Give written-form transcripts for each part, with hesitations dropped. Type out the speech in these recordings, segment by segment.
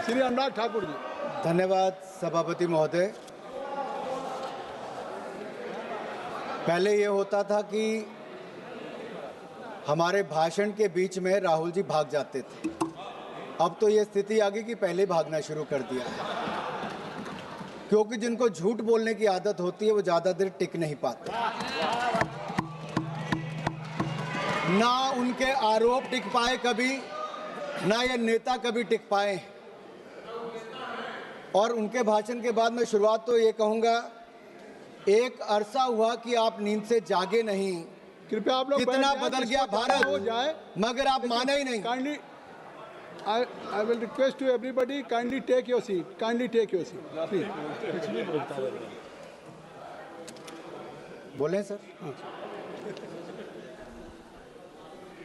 श्री अनुराग ठाकुर जी। धन्यवाद सभापति महोदय। पहले ये होता था कि हमारे भाषण के बीच में राहुल जी भाग जाते थे। अब तो ये स्थिति आ गई कि पहले भागना शुरू कर दिया है, क्योंकि जिनको झूठ बोलने की आदत होती है वो ज़्यादा देर टिक नहीं पाते। ना उनके आरोप टिक पाए कभी, ना ये नेता कभी टिक पाए। और उनके भाषण के बाद मैं शुरुआत तो ये कहूँगा, एक अरसा हुआ कि आप नींद से जागे नहीं। कृपया आप लोग कितना बदल गया भारत, हो जाए, मगर आप माने ही नहीं। Kindly I will request to everybody, kindly take your seat. Kindly take your seat, please. बोलें सर।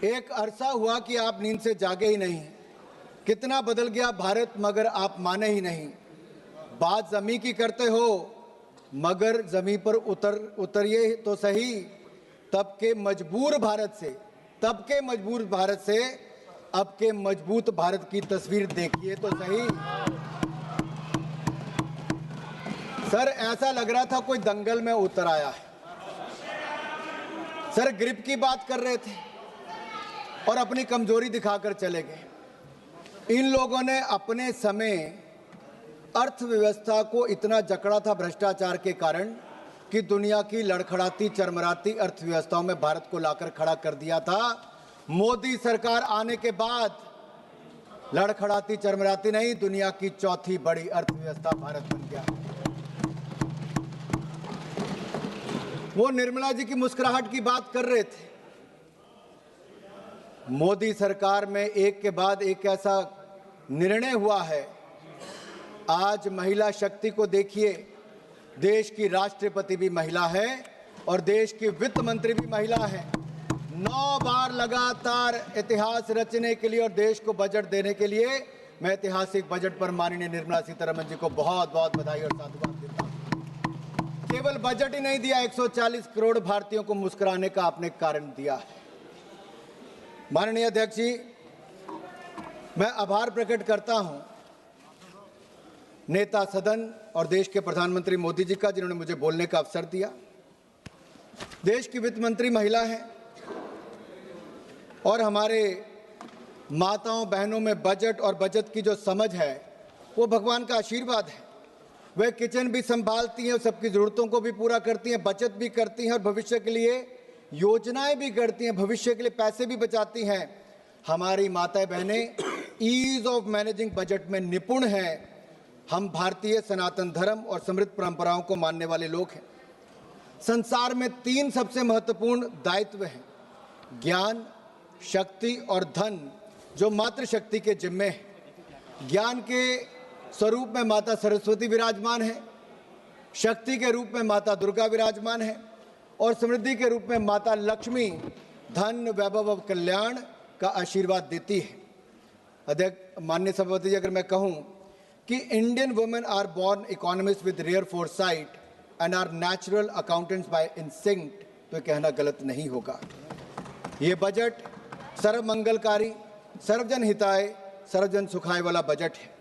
एक अरसा हुआ कि आप नींद से जागे ही नहीं। कितना बदल गया भारत, मगर आप माने ही नहीं। बात जमी की करते हो, मगर जमी पर उतरिए तो सही। तब के मजबूर भारत से अब के मजबूत भारत की तस्वीर देखिए तो सही। सर, ऐसा लग रहा था कोई दंगल में उतर आया है। सर, ग्रिप की बात कर रहे थे और अपनी कमजोरी दिखाकर चले गए। इन लोगों ने अपने समय अर्थव्यवस्था को इतना जकड़ा था भ्रष्टाचार के कारण कि दुनिया की लड़खड़ाती चरमराती अर्थव्यवस्थाओं में भारत को लाकर खड़ा कर दिया था। मोदी सरकार आने के बाद लड़खड़ाती चरमराती नहीं, दुनिया की चौथी बड़ी अर्थव्यवस्था भारत बन गया। वो निर्मला जी की मुस्कुराहट की बात कर रहे थे। मोदी सरकार में एक के बाद एक ऐसा निर्णय हुआ है। आज महिला शक्ति को देखिए, देश की राष्ट्रपति भी महिला है और देश की वित्त मंत्री भी महिला है। 9 बार लगातार इतिहास रचने के लिए और देश को बजट देने के लिए मैं ऐतिहासिक बजट पर माननीय निर्मला सीतारमण जी को बहुत बहुत बधाई और साधुवाद देता हूं। केवल बजट ही नहीं दिया, 140 करोड़ भारतीयों को मुस्कुराने का आपने कारण दिया है। माननीय अध्यक्ष जी, मैं आभार प्रकट करता हूं नेता सदन और देश के प्रधानमंत्री मोदी जी का, जिन्होंने मुझे बोलने का अवसर दिया। देश की वित्त मंत्री महिला है और हमारे माताओं बहनों में बजट और बचत की जो समझ है वो भगवान का आशीर्वाद है। वे किचन भी संभालती हैं, सबकी ज़रूरतों को भी पूरा करती हैं, बचत भी करती हैं और भविष्य के लिए योजनाएं भी करती हैं, भविष्य के लिए पैसे भी बचाती हैं। हमारी माताएं बहनें ईज ऑफ मैनेजिंग बजट में निपुण हैं। हम भारतीय सनातन धर्म और समृद्ध परंपराओं को मानने वाले लोग हैं। संसार में 3 सबसे महत्वपूर्ण दायित्व हैं, ज्ञान, शक्ति और धन, जो मातृशक्ति के जिम्मे है। ज्ञान के स्वरूप में माता सरस्वती विराजमान है, शक्ति के रूप में माता दुर्गा विराजमान है और समृद्धि के रूप में माता लक्ष्मी धन, वैभव और कल्याण का आशीर्वाद देती है। अध्यक्ष, माननीय सभापति जी, अगर मैं कहूँ कि Indian women are born economist with rare foresight and are natural accountants by instinct, तो कहना गलत नहीं होगा। ये बजट सर्वमंगलकारी, सर्वजन हिताय, सर्वजन सुखाय वाला बजट है।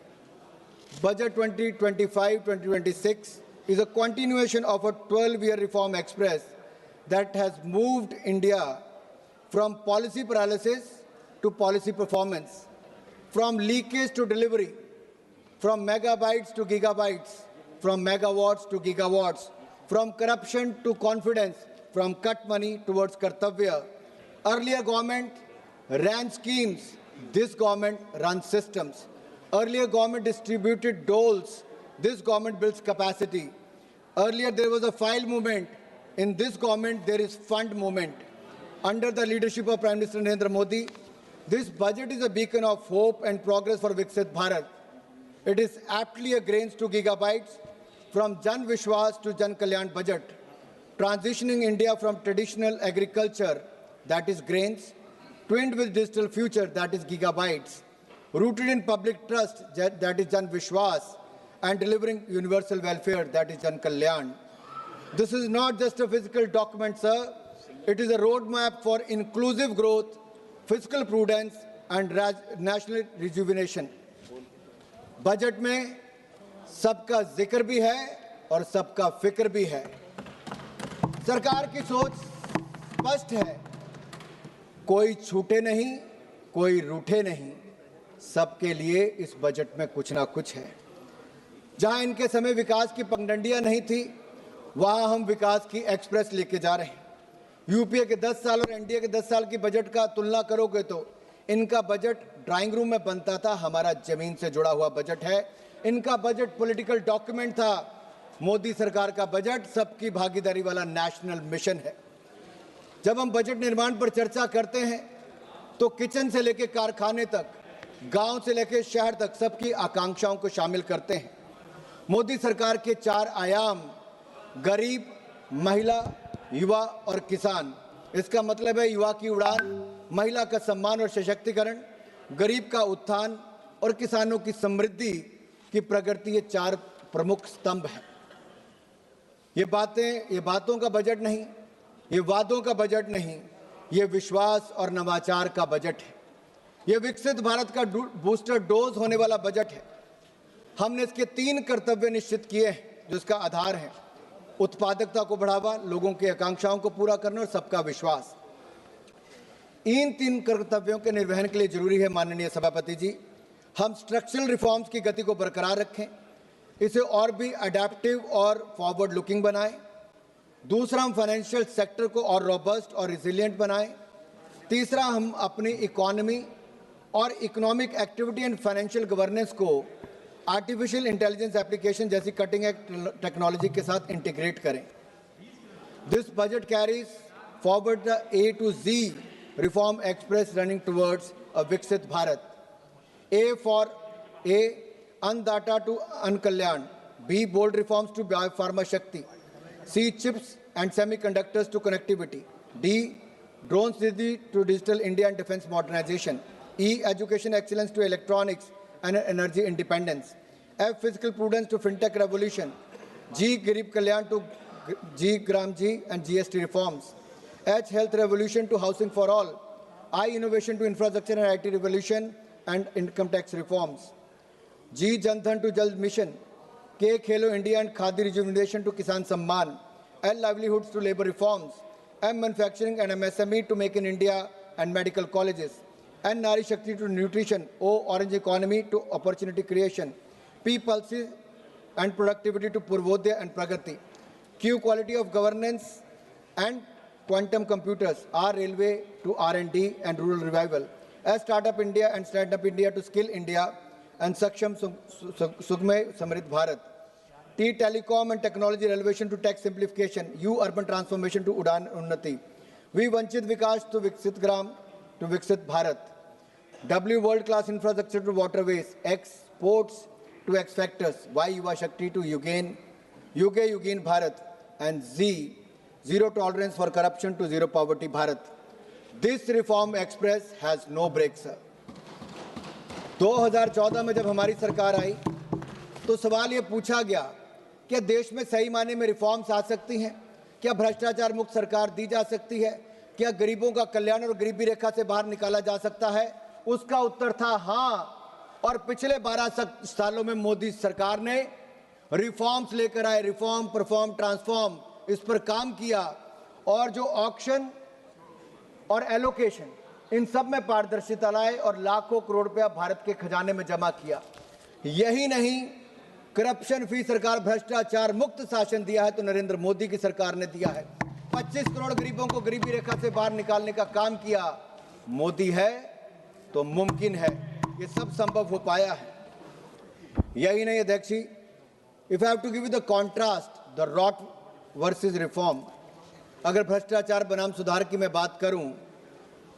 Budget 2025-2026 is a continuation of a 12-year reform express that has moved India from policy paralysis to policy performance, from leakage to delivery, from megabytes to gigabytes, from megawatts to gigawatts, from corruption to confidence, from cut money towards kartavya. Earlier government ran schemes, this government runs systems. Earlier government distributed doles, this government builds capacity. Earlier there was a file movement, in this government there is fund movement. Under the leadership of Prime Minister Narendra Modi, this budget is a beacon of hope and progress for Viksit Bharat. It is aptly a grains to gigabytes, from Jan Vishwas to Jan Kalyan budget, transitioning India from traditional agriculture, that is grains, twinned with digital future, that is gigabytes, rooted in public trust, that is Jan Vishwas, and delivering universal welfare, that is Jan Kalyan. This is not just a physical document, sir. It is a roadmap for inclusive growth, fiscal prudence, and national rejuvenation. Budget में सबका जिक्र भी है और सबका फिक्र भी है। सरकार की सोच स्पष्ट है, कोई छूटे नहीं, कोई रूठे नहीं, सबके लिए इस बजट में कुछ ना कुछ है। जहां इनके समय विकास की पगडंडियां नहीं थी, वहां हम विकास की एक्सप्रेस लेके जा रहे हैं। यूपीए के 10 साल और एनडीए के 10 साल की बजट का तुलना करोगे तो इनका बजट ड्राइंग रूम में बनता था, हमारा जमीन से जुड़ा हुआ बजट है। इनका बजट पॉलिटिकल डॉक्यूमेंट था, मोदी सरकार का बजट सबकी भागीदारी वाला नेशनल मिशन है। जब हम बजट निर्माण पर चर्चा करते हैं तो किचन से लेकर कारखाने तक, गांव से लेकर शहर तक सबकी आकांक्षाओं को शामिल करते हैं। मोदी सरकार के 4 आयाम, गरीब, महिला, युवा और किसान। इसका मतलब है युवा की उड़ान, महिला का सम्मान और सशक्तिकरण, गरीब का उत्थान और किसानों की समृद्धि की प्रगति, ये 4 प्रमुख स्तंभ हैं। ये बातों का बजट नहीं, ये वादों का बजट नहीं, ये विश्वास और नवाचार का बजट है। ये विकसित भारत का बूस्टर डोज होने वाला बजट है। हमने इसके 3 कर्तव्य निश्चित किए हैं जो इसका आधार है: उत्पादकता को बढ़ावा, लोगों की आकांक्षाओं को पूरा करना और सबका विश्वास। इन 3 कर्तव्यों के निर्वहन के लिए जरूरी है माननीय सभापति जी, हम स्ट्रक्चरल रिफॉर्म्स की गति को बरकरार रखें, इसे और भी अडेप्टिव और फॉरवर्ड लुकिंग बनाएं। दूसरा, हम फाइनेंशियल सेक्टर को और रोबस्ट और रिजिलियंट बनाएं। तीसरा, हम अपनी इकोनॉमी और economic activity and financial governance को आर्टिफिशियल इंटेलिजेंस एप्लीकेशन जैसी कटिंग एज टेक्नोलॉजी के साथ इंटीग्रेट करें। This budget carries forward the A to Z reform express running towards a Viksit Bharat. A for A, Annadata to Ankalyan. B, bold reforms to Biopharma Shakti. C, chips and semiconductors to connectivity. D, drones to digital India and defense modernization. E, education excellence to electronics and energy independence. F, fiscal prudence to fintech revolution. G, Garib Kalyan to G, Gram G and GST reforms. H, health revolution to housing for all. I, innovation to infrastructure and IT revolution and income tax reforms. G, Jan Dhan to Jal mission. K, Khelo India and Khadi rejuvenation to Kisan Samman. L, livelihoods to labor reforms. M, manufacturing and MSME to make in India and medical colleges. N, Nari Shakti to nutrition. O, orange economy to opportunity creation. P, pulses and productivity to Purvodaya and Pragati. Q, quality of governance and quantum computers. R, railway to R&D and rural revival. S, startup India and stand up India to skill India and Saksham Sugme Samrit Bharat. T, telecom and technology relevation to tech simplification. U, urban transformation to Udan Unnati. V, Vanchit Vikas to Viksit Gram to Viksit Bharat. W, world class infrastructure to waterways. X, sports to X factors. Y, Yuva Shakti to Yugain Bharat. And Z, zero tolerance for corruption to zero poverty Bharat. This reform express has no brakes, sir. 2014 में जब हमारी सरकार आई तो सवाल ये पूछा गया क्या देश में सही मायने में रिफॉर्म्स आ सकती हैं, क्या भ्रष्टाचार मुक्त सरकार दी जा सकती है, क्या गरीबों का कल्याण और गरीबी रेखा से बाहर निकाला जा सकता है। उसका उत्तर था हाँ। और पिछले 12 सालों में मोदी सरकार ने रिफॉर्म्स लेकर आए, रिफॉर्म, परफॉर्म, ट्रांसफॉर्म, इस पर काम किया और जो ऑक्शन और एलोकेशन इन सब में पारदर्शिता लाए और लाखों करोड़ रुपया भारत के खजाने में जमा किया। यही नहीं, करप्शन फ्री सरकार, भ्रष्टाचार मुक्त शासन दिया है तो नरेंद्र मोदी की सरकार ने दिया है। 25 करोड़ गरीबों को गरीबी रेखा से बाहर निकालने का काम किया। मोदी है तो मुमकिन है, ये सब संभव हो पाया है। यही नहीं अध्यक्ष ji, if I have to give you the contrast, the rot versus reform, अगर भ्रष्टाचार बनाम सुधार की मैं बात करूं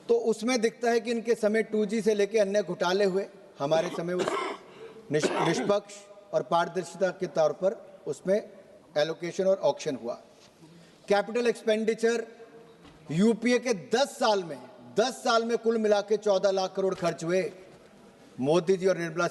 तो उसमें दिखता है कि इनके समय 2G से लेकर अन्य घोटाले हुए, हमारे समय उस निष्पक्ष और पारदर्शिता के तौर पर उसमें एलोकेशन और ऑक्शन हुआ। कैपिटल एक्सपेंडिचर यूपीए के 10 साल में कुल मिला के 14 लाख करोड़ खर्च हुए। मोदी जी और निर्मला